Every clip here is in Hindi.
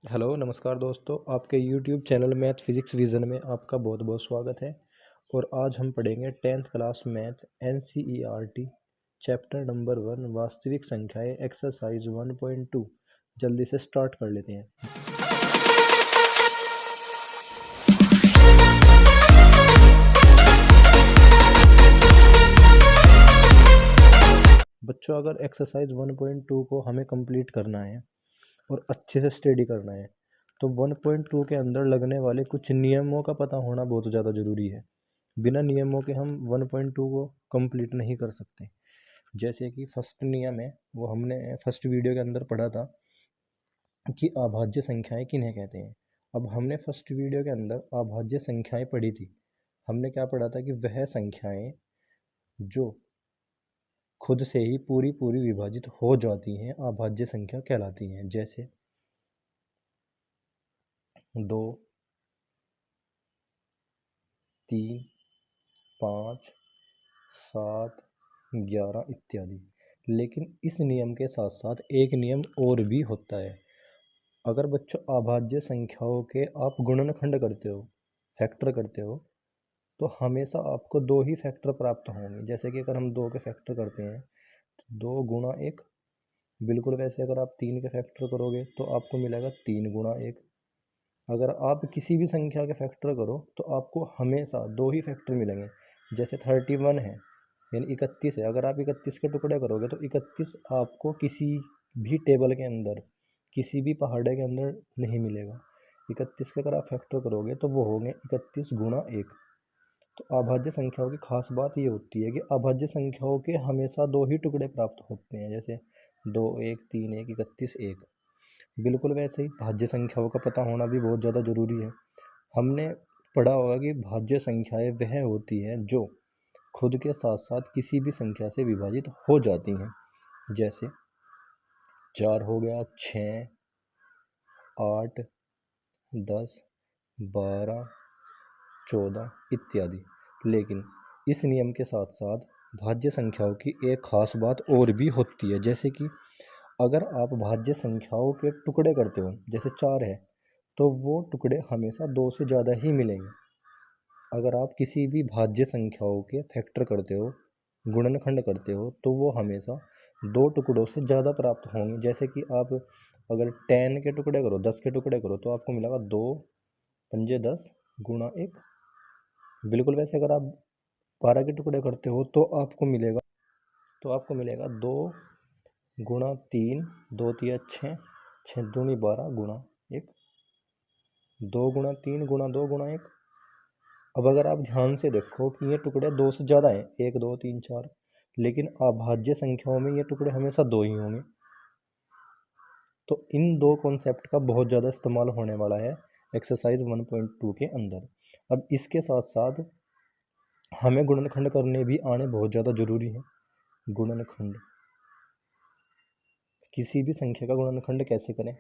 हेलो नमस्कार दोस्तों, आपके YouTube channel math physics vision में आपका बहुत बहुत स्वागत है। और आज हम पढ़ेंगे 10th class math NCERT chapter number 1 वास्तविक संख्याएं एक्सरसाइज 1.2। जल्दी से स्टार्ट कर लेते हैं। बच्चों, अगर एक्सरसाइज 1.2 को हमें कंप्लीट करना है और अच्छे से स्टडी करना है तो 1.2 के अंदर लगने वाले कुछ नियमों का पता होना बहुत ज़्यादा ज़रूरी है। बिना नियमों के हम 1.2 को कंप्लीट नहीं कर सकते। जैसे कि फर्स्ट नियम है, वो हमने फर्स्ट वीडियो के अंदर पढ़ा था कि अभाज्य संख्याएं किन्हें कहते हैं। अब हमने फर्स्ट वीडियो के अंदर अभाज्य संख्याएं पढ़ी थी। हमने क्या पढ़ा था कि वह संख्याएं जो खुद से ही पूरी पूरी विभाजित हो जाती हैं अभाज्य संख्या कहलाती हैं। जैसे 2, 3, 5, 7, 11 इत्यादि। लेकिन इस नियम के साथ साथ एक नियम और भी होता है। अगर बच्चों अभाज्य संख्याओं के आप गुणनखंड करते हो, फैक्टर करते हो, तो हमेशा आपको दो ही फैक्टर प्राप्त होंगे। जैसे कि अगर हम 2 के फैक्टर करते हैं तो 2 गुणा 1। बिल्कुल वैसे अगर आप 3 के फैक्टर करोगे तो आपको मिलेगा 3 गुणा 1। अगर आप किसी भी संख्या के फैक्टर करो तो आपको हमेशा दो ही फैक्टर मिलेंगे। जैसे 31 है यानी 31 है, अगर आप 31 के टुकड़े करोगे तो 31 आपको किसी भी टेबल के अंदर, किसी भी पहाड़े के अंदर नहीं मिलेगा। 31 के अगर आप फैक्टर करोगे तो वो होंगे 31 गुणा 1। तो अभाज्य संख्याओं की खास बात ये होती है कि अभाज्य संख्याओं के हमेशा दो ही टुकड़े प्राप्त होते हैं। जैसे 2 1 3 1 31 1। बिल्कुल वैसे ही भाज्य संख्याओं का पता होना भी बहुत ज़्यादा ज़रूरी है। हमने पढ़ा होगा कि भाज्य संख्याएं वह होती हैं जो खुद के साथ साथ किसी भी संख्या से विभाजित हो जाती हैं। जैसे 4 हो गया, 6, 8, 10, 12, 14 इत्यादि। लेकिन इस नियम के साथ साथ भाज्य संख्याओं की एक खास बात और भी होती है। जैसे कि अगर आप भाज्य संख्याओं के टुकड़े करते हो, जैसे 4 है तो वो टुकड़े हमेशा 2 से ज़्यादा ही मिलेंगे। अगर आप किसी भी भाज्य संख्याओं के फैक्टर करते हो, गुणनखंड करते हो, तो वो हमेशा 2 टुकड़ों से ज़्यादा प्राप्त होंगे। जैसे कि आप अगर 10 के टुकड़े करो, 10 के टुकड़े करो तो आपको मिलेगा 2 पंजे 10 गुणा 1। बिल्कुल वैसे अगर आप 12 के टुकड़े करते हो तो आपको मिलेगा 2 गुणा 3, 2 तिया 6, 6 दूनी 12 गुणा 1, 2 गुणा 3 गुणा 2 गुणा 1। अब अगर आप ध्यान से देखो कि ये टुकड़े 2 से ज़्यादा हैं, 1 2 3 4, लेकिन अभाज्य संख्याओं में ये टुकड़े हमेशा 2 ही होंगे। तो इन दो कॉन्सेप्ट का बहुत ज़्यादा इस्तेमाल होने वाला है एक्सरसाइज 1.2 के अंदर। अब इसके साथ साथ हमें गुणनखंड करने भी आने बहुत ज़्यादा ज़रूरी है। गुणनखंड, किसी भी संख्या का गुणनखंड कैसे करें।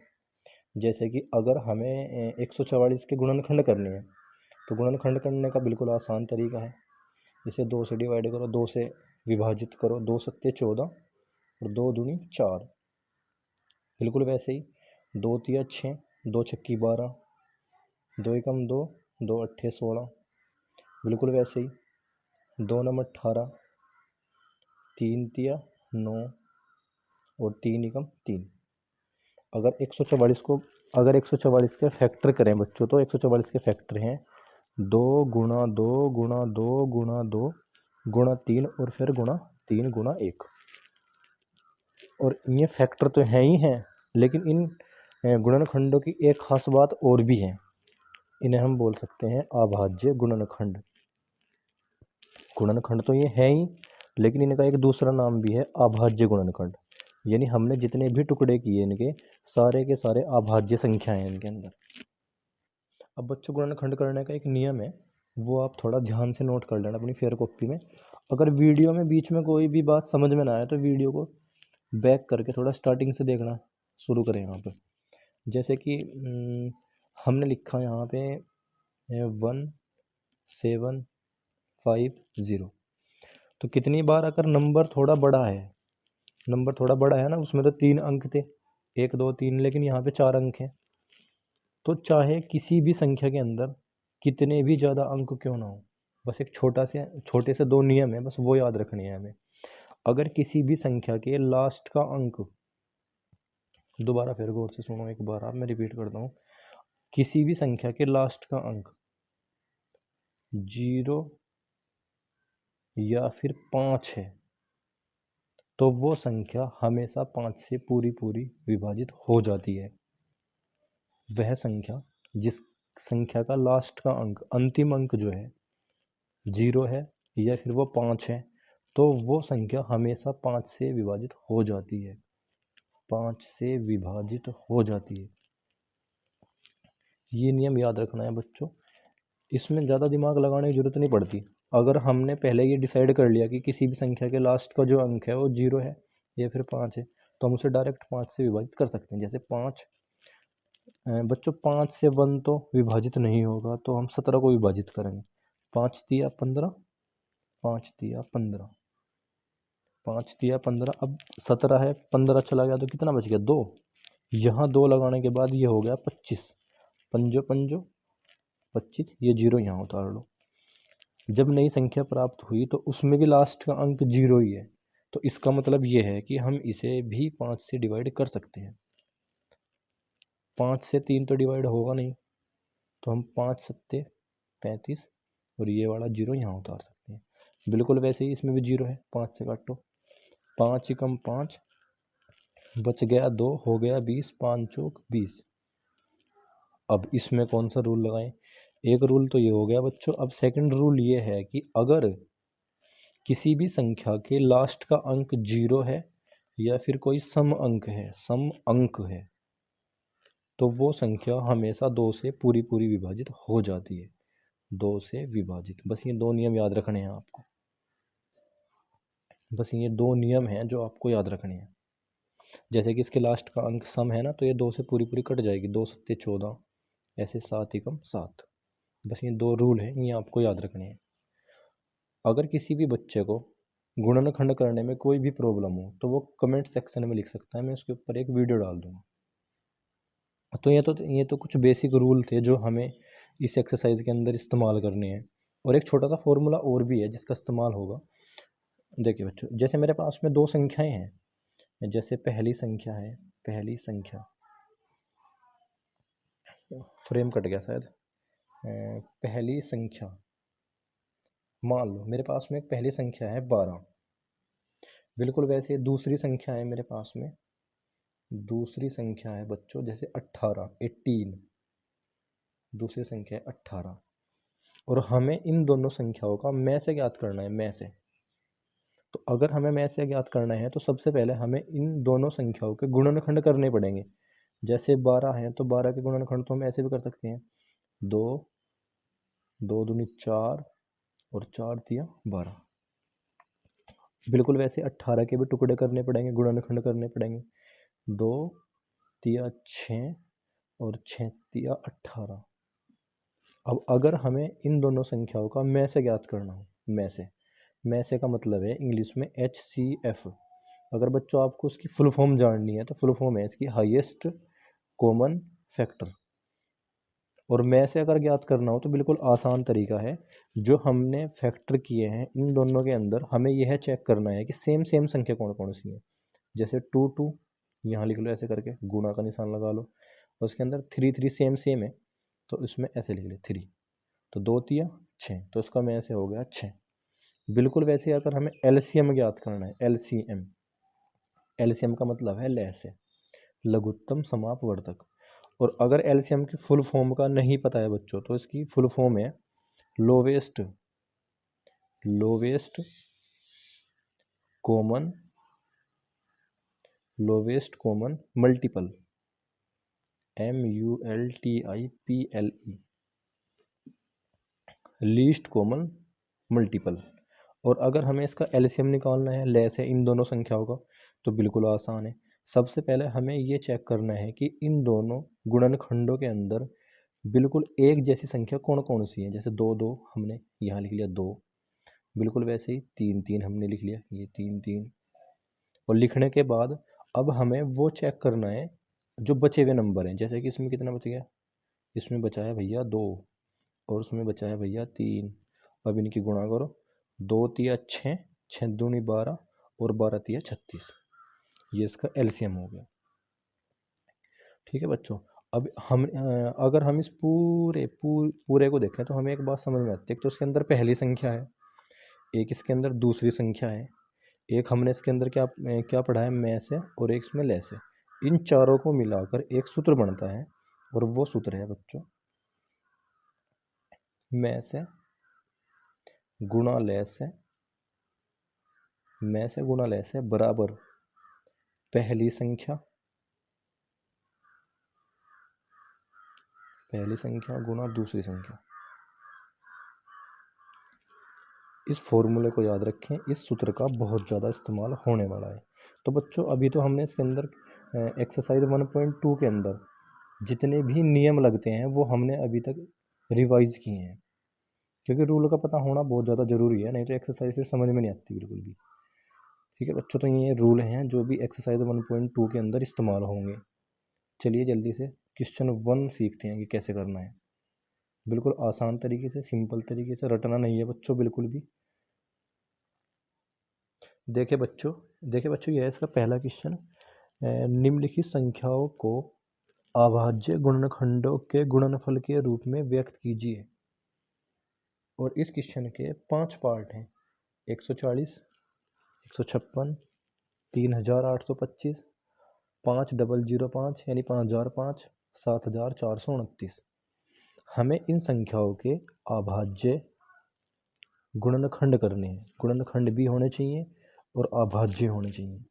जैसे कि अगर हमें 144 के गुणनखंड करने हैं तो गुणनखंड करने का बिल्कुल आसान तरीका है। इसे 2 से डिवाइड करो, 2 से विभाजित करो, 2 सत्ते 14 और 2 दूनी 4। बिल्कुल वैसे ही 2 तिया 6, 2 छक्की 12, 2 एकम 2, 2 अट्ठे 16। बिल्कुल वैसे ही 2 नम 18, 3 तिया 9 और 3 एकम 3। अगर 144 के फैक्टर करें बच्चों तो 144 के फैक्टर हैं 2 गुणा 2 गुणा 2 गुणा 2 गुणा 3 और फिर गुणा 3 गुणा 1। और ये फैक्टर तो हैं ही हैं, लेकिन इन गुणनखंडों की एक खास बात और भी है। इन्हें हम बोल सकते हैं अभाज्य गुणनखंड। गुणनखंड तो ये है ही, लेकिन इनका एक दूसरा नाम भी है अभाज्य गुणनखंड। यानी हमने जितने भी टुकड़े किए इनके सारे के सारे अभाज्य संख्याएं हैं इनके अंदर। अब बच्चों, गुणनखंड करने का एक नियम है, वो आप थोड़ा ध्यान से नोट कर लेना अपनी फेयर कॉपी में। अगर वीडियो में बीच में कोई भी बात समझ में ना आए तो वीडियो को बैक करके थोड़ा स्टार्टिंग से देखना शुरू करें। यहाँ पे जैसे कि हमने लिखा यहाँ पे 1750। तो कितनी बार अगर नंबर थोड़ा बड़ा है ना, उसमें तो 3 अंक थे, 1 2 3, लेकिन यहाँ पे 4 अंक हैं। तो चाहे किसी भी संख्या के अंदर कितने भी ज़्यादा अंक क्यों ना हो, बस एक छोटे से दो नियम है, बस वो याद रखने हैं हमें। अगर किसी भी संख्या के लास्ट का अंक, दोबारा फिर गौर से सुनो एक बार, आप मैं रिपीट करता हूँ, किसी भी संख्या के लास्ट का अंक 0 या फिर 5 है तो वो संख्या हमेशा 5 से पूरी पूरी विभाजित हो जाती है। वह संख्या जिस संख्या का लास्ट का अंक, अंतिम अंक जो है 0 है या फिर वो 5 है, तो वो संख्या हमेशा 5 से विभाजित हो जाती है, 5 से विभाजित हो जाती है। ये नियम याद रखना है बच्चों, इसमें ज़्यादा दिमाग लगाने की जरूरत नहीं पड़ती। अगर हमने पहले ये डिसाइड कर लिया कि किसी भी संख्या के लास्ट का जो अंक है वो 0 है या फिर 5 है, तो हम उसे डायरेक्ट 5 से विभाजित कर सकते हैं। जैसे 5 बच्चों 5 से 1 तो विभाजित नहीं होगा, तो हम 17 को विभाजित करेंगे। 5 तिया 15, 5 तिया 15, 5 तिया 15। अब 17 है, 15 चला गया तो कितना बच गया? 2। यहाँ 2 लगाने के बाद ये हो गया 25, पंजो पंजो 25, ये 0 यहाँ उतार लो। जब नई संख्या प्राप्त हुई तो उसमें भी लास्ट का अंक 0 ही है, तो इसका मतलब ये है कि हम इसे भी 5 से डिवाइड कर सकते हैं। 5 से 3 तो डिवाइड होगा नहीं, तो हम 5 सत्ते 35 और ये वाला 0 यहाँ उतार सकते हैं। बिल्कुल वैसे ही इसमें भी 0 है, 5 से काटो, 5 कम 5 बच गया 2, हो गया 20, 5 चौक 20। अब इसमें कौन सा रूल लगाएं? एक रूल तो ये हो गया बच्चों। अब सेकंड रूल ये है कि अगर किसी भी संख्या के लास्ट का अंक 0 है या फिर कोई सम अंक है, सम अंक है, तो वो संख्या हमेशा 2 से पूरी पूरी विभाजित हो जाती है, 2 से विभाजित। बस ये 2 नियम याद रखने हैं आपको, बस ये 2 नियम हैं जो आपको याद रखने हैं। जैसे कि इसके लास्ट का अंक सम है ना, तो ये 2 से पूरी पूरी कट जाएगी, 2 सत्ते 14, ऐसे 7 एकम 7। बस ये 2 रूल हैं, ये आपको याद रखने हैं। अगर किसी भी बच्चे को गुणनखंड करने में कोई भी प्रॉब्लम हो तो वो कमेंट सेक्शन में लिख सकता है, मैं उसके ऊपर एक वीडियो डाल दूंगा। तो ये तो कुछ बेसिक रूल थे जो हमें इस एक्सरसाइज के अंदर इस्तेमाल करने हैं। और एक छोटा सा फॉर्मूला और भी है जिसका इस्तेमाल होगा। देखिए बच्चों, जैसे मेरे पास में 2 संख्याएं हैं, जैसे पहली संख्या है, पहली संख्या, फ्रेम कट गया शायद, पहली संख्या, मान लो मेरे पास में एक पहली संख्या है 12। बिल्कुल वैसे दूसरी संख्या है मेरे पास में, दूसरी संख्या है बच्चों जैसे 18, 18, दूसरी संख्या है 18। और हमें इन दोनों संख्याओं का में से ज्ञात करना है, में से। तो अगर हमें में से ज्ञात करना है तो सबसे पहले हमें इन दोनों संख्याओं के गुणनखंड करने पड़ेंगे। जैसे 12 है तो 12 के गुणनखंड तो हम ऐसे भी कर सकते हैं, 2, 2 दूनी 4 और 4 तिया 12। बिल्कुल वैसे 18 के भी टुकड़े करने पड़ेंगे, गुणनखंड करने पड़ेंगे, 2 तिया 6 और 6 तिया 18। अब अगर हमें इन दोनों संख्याओं का में से ज्ञात करना हो, में से का मतलब है इंग्लिश में HCF। अगर बच्चों आपको उसकी फुल फॉर्म जाननी है तो फुल फॉर्म है इसकी हाईएस्ट कॉमन फैक्टर। और में से अगर ज्ञात करना हो तो बिल्कुल आसान तरीका है, जो हमने फैक्टर किए हैं इन दोनों के अंदर हमें यह चेक करना है कि सेम सेम संख्या कौन कौन सी है। जैसे 2 2 यहाँ लिख लो ऐसे करके, गुणा का निशान लगा लो, और उसके अंदर 3 3 सेम सेम है तो इसमें ऐसे लिख ले 3, तो 2 तिया 6, तो इसका में से हो गया 6। बिल्कुल वैसे अगर हमें एलसीएम ज्ञात करना है, एलसीएम, एलसीएम का मतलब है लय से, लघुत्तम समापवर्तक। और अगर एलसीएम की फुल फॉर्म का नहीं पता है बच्चों तो इसकी फुल फॉर्म है lowest, lowest common, lowest common multiple, MULTIPLE, least common multiple. और अगर हमें इसका एलसीएम निकालना है लय से इन दोनों संख्याओं का, तो बिल्कुल आसान है। सबसे पहले हमें ये चेक करना है कि इन दोनों गुणनखंडों के अंदर बिल्कुल एक जैसी संख्या कौन कौन सी है। जैसे 2 2 हमने यहाँ लिख लिया 2, बिल्कुल वैसे ही 3 3 हमने लिख लिया, ये 3 3। और लिखने के बाद अब हमें वो चेक करना है जो बचे हुए नंबर हैं। जैसे कि इसमें कितना बच गया, इसमें बचा है भैया 2 और उसमें बचा है भैया 3। अब इनकी गुणा करो, 2 तिया 6, 6 दूनी 12 और 12 तिया 36। ये इसका एलसीएम हो गया। ठीक है बच्चों, अब हम अगर हम इस पूरे को देखें तो हमें एक बात समझ में आती है। एक तो इसके अंदर पहली संख्या है, एक इसके अंदर दूसरी संख्या है, एक हमने इसके अंदर क्या क्या पढ़ा है, में से, और एक इसमें ले से। इन चारों को मिलाकर एक सूत्र बनता है और वो सूत्र है बच्चों में से गुणा ले से, में से गुणा ले से बराबर पहली संख्या गुणा दूसरी संख्या। इस फॉर्मूले को याद रखें, इस सूत्र का बहुत ज़्यादा इस्तेमाल होने वाला है। तो बच्चों अभी तो हमने इसके अंदर एक्सरसाइज 1.2 के अंदर जितने भी नियम लगते हैं वो हमने अभी तक रिवाइज किए हैं, क्योंकि रूल का पता होना बहुत ज़्यादा ज़रूरी है, नहीं तो एक्सरसाइज फिर समझ में नहीं आती बिल्कुल भी। ठीक है बच्चों, तो ये रूल हैं जो भी एक्सरसाइज 1.2 के अंदर इस्तेमाल होंगे। चलिए जल्दी से क्वेश्चन 1 सीखते हैं कि कैसे करना है। बिल्कुल आसान तरीके से, सिंपल तरीके से, रटना नहीं है बच्चों बिल्कुल भी। देखिए बच्चों यह है इसका पहला क्वेश्चन। निम्नलिखित संख्याओं को अभाज्य गुणनखंडों के गुणनफल के रूप में व्यक्त कीजिए। और इस क्वेश्चन के 5 पार्ट हैं, 140, 156, 3825, 5005 यानी 5005, 7429। हमें इन संख्याओं के अभाज्य गुणनखंड करने हैं। गुणनखंड भी होने चाहिए और अभाज्य होने चाहिए।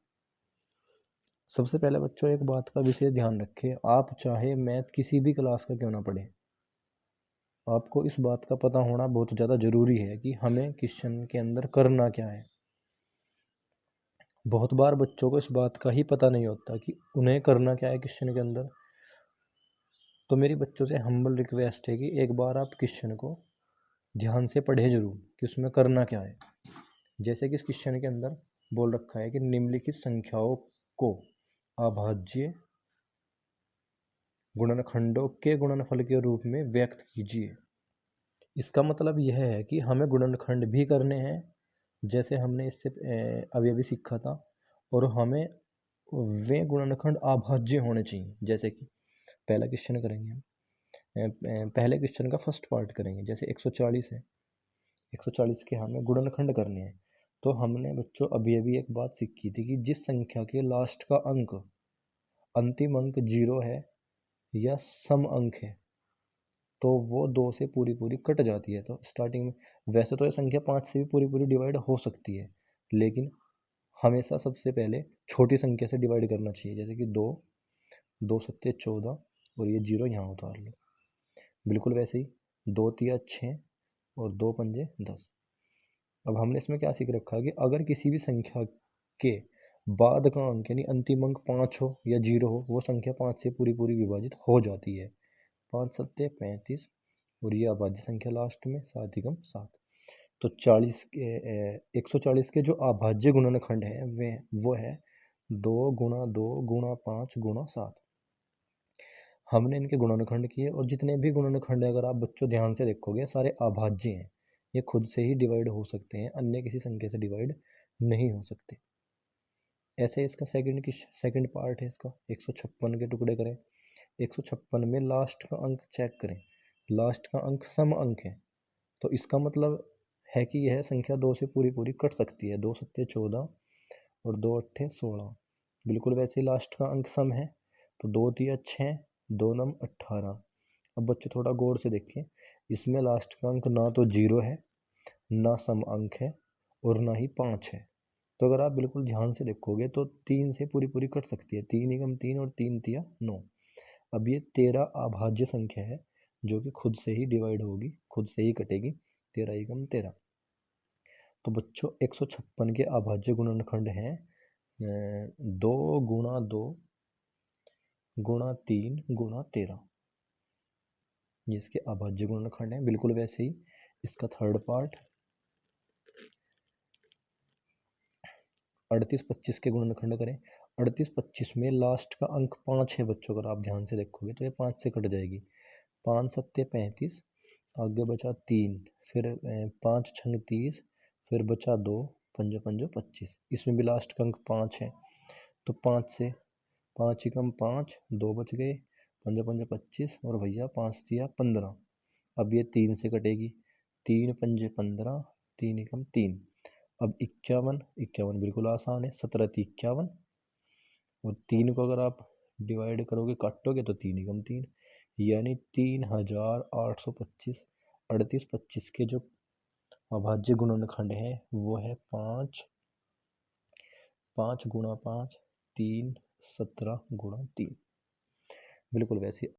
सबसे पहले बच्चों एक बात का विशेष ध्यान रखें, आप चाहे मैथ किसी भी क्लास का क्यों ना पढ़ें, आपको इस बात का पता होना बहुत ज़्यादा ज़रूरी है कि हमें क्वेश्चन के अंदर करना क्या है। बहुत बार बच्चों को इस बात का ही पता नहीं होता कि उन्हें करना क्या है क्वेश्चन के अंदर। तो मेरी बच्चों से हम्बल रिक्वेस्ट है कि एक बार आप क्वेश्चन को ध्यान से पढ़े जरूर कि उसमें करना क्या है। जैसे कि इस क्वेश्चन के अंदर बोल रखा है कि निम्नलिखित संख्याओं को अभाज्य गुणनखंडों के गुणनफल के रूप में व्यक्त कीजिए। इसका मतलब यह है कि हमें गुणनखंड भी करने हैं, जैसे हमने इससे अभी अभी सीखा था, और हमें वे गुणनखंड अभाज्य होने चाहिए। जैसे कि पहला क्वेश्चन करेंगे हम, पहले क्वेश्चन का फर्स्ट पार्ट करेंगे। जैसे 140 है, 140 के हमें गुणनखंड करने हैं। तो हमने बच्चों अभी अभी एक बात सीखी थी कि जिस संख्या के लास्ट का अंक अंतिम अंक 0 है या सम अंक है तो वो 2 से पूरी पूरी कट जाती है। तो स्टार्टिंग में वैसे तो ये संख्या 5 से भी पूरी पूरी डिवाइड हो सकती है, लेकिन हमेशा सबसे पहले छोटी संख्या से डिवाइड करना चाहिए। जैसे कि 2, 2 सत्ते 14 और ये 0 यहाँ उतार लो। बिल्कुल वैसे ही 2 तिया 6 और 2 पंजे 10। अब हमने इसमें क्या सीख रखा है कि अगर किसी भी संख्या के बाद का अंक यानी अंतिम अंक 5 हो या 0 हो, वो संख्या 5 से पूरी पूरी विभाजित हो जाती है। 5 सत्ते 35 और ये अभाज्य संख्या लास्ट में 7 एकम 7। तो 40 के 140 के जो अभाज्य गुणनखंड है वे वो है 2 गुणा 2 गुणा 5 गुणा 7। हमने इनके गुणनखंड किए और जितने भी गुणनखंड है अगर आप बच्चों ध्यान से देखोगे सारे अभाज्य हैं। ये खुद से ही डिवाइड हो सकते हैं, अन्य किसी संख्या से डिवाइड नहीं हो सकते। ऐसे इसका सेकंड पार्ट है इसका 156 के टुकड़े करें। 156 में लास्ट का अंक चेक करें, लास्ट का अंक सम अंक है, तो इसका मतलब है कि यह संख्या 2 से पूरी पूरी कट सकती है। 2 सत्ते 14 और 2 अट्ठे 16। बिल्कुल वैसे ही लास्ट का अंक सम है, तो 2 तिया 6, 2 नम 18। अब बच्चे थोड़ा गौर से देखें, इसमें लास्ट का अंक ना तो 0 है, ना सम अंक है और ना ही 5 है। तो अगर आप बिल्कुल ध्यान से देखोगे तो 3 से पूरी पूरी कट सकती है। 3 एकम 3 और 3 तिया 9। अब ये 13 अभाज्य संख्या है जो कि खुद से ही डिवाइड होगी, खुद से ही कटेगी। 13 एकम 13। तो बच्चों 156 के अभाज्य गुणनखंड हैं 2 गुणा 2 गुणा 3 गुणा 13। ये इसके अभाज्य गुणनखंड हैं। बिल्कुल वैसे ही इसका थर्ड पार्ट 38-25 के गुणनखंड करें। 38-25 में लास्ट का अंक 5 है बच्चों, अगर आप ध्यान से देखोगे तो ये 5 से कट जाएगी। 5 सत्ते 35, आगे बचा 3, फिर 5 छंग 30, फिर बचा 2, पंजो पंजो 25। इसमें भी लास्ट का अंक 5 है, तो 5 से 5 एकम 5, 2 बच गए, पंजो पंजो 25 और भैया 5 दिया 15। अब ये 3 से कटेगी, 3 पंजे 15, 3 एकम 3। अब 51, 51 बिल्कुल आसान है, 17 × 51 और 3 को अगर आप डिवाइड करोगे काटोगे तो 3 एकम 3, यानी 3825। 38 25 के जो अभाज्य गुणनखंड है वो है 5, 5 × 5, 3, 17 × 3। बिल्कुल वैसे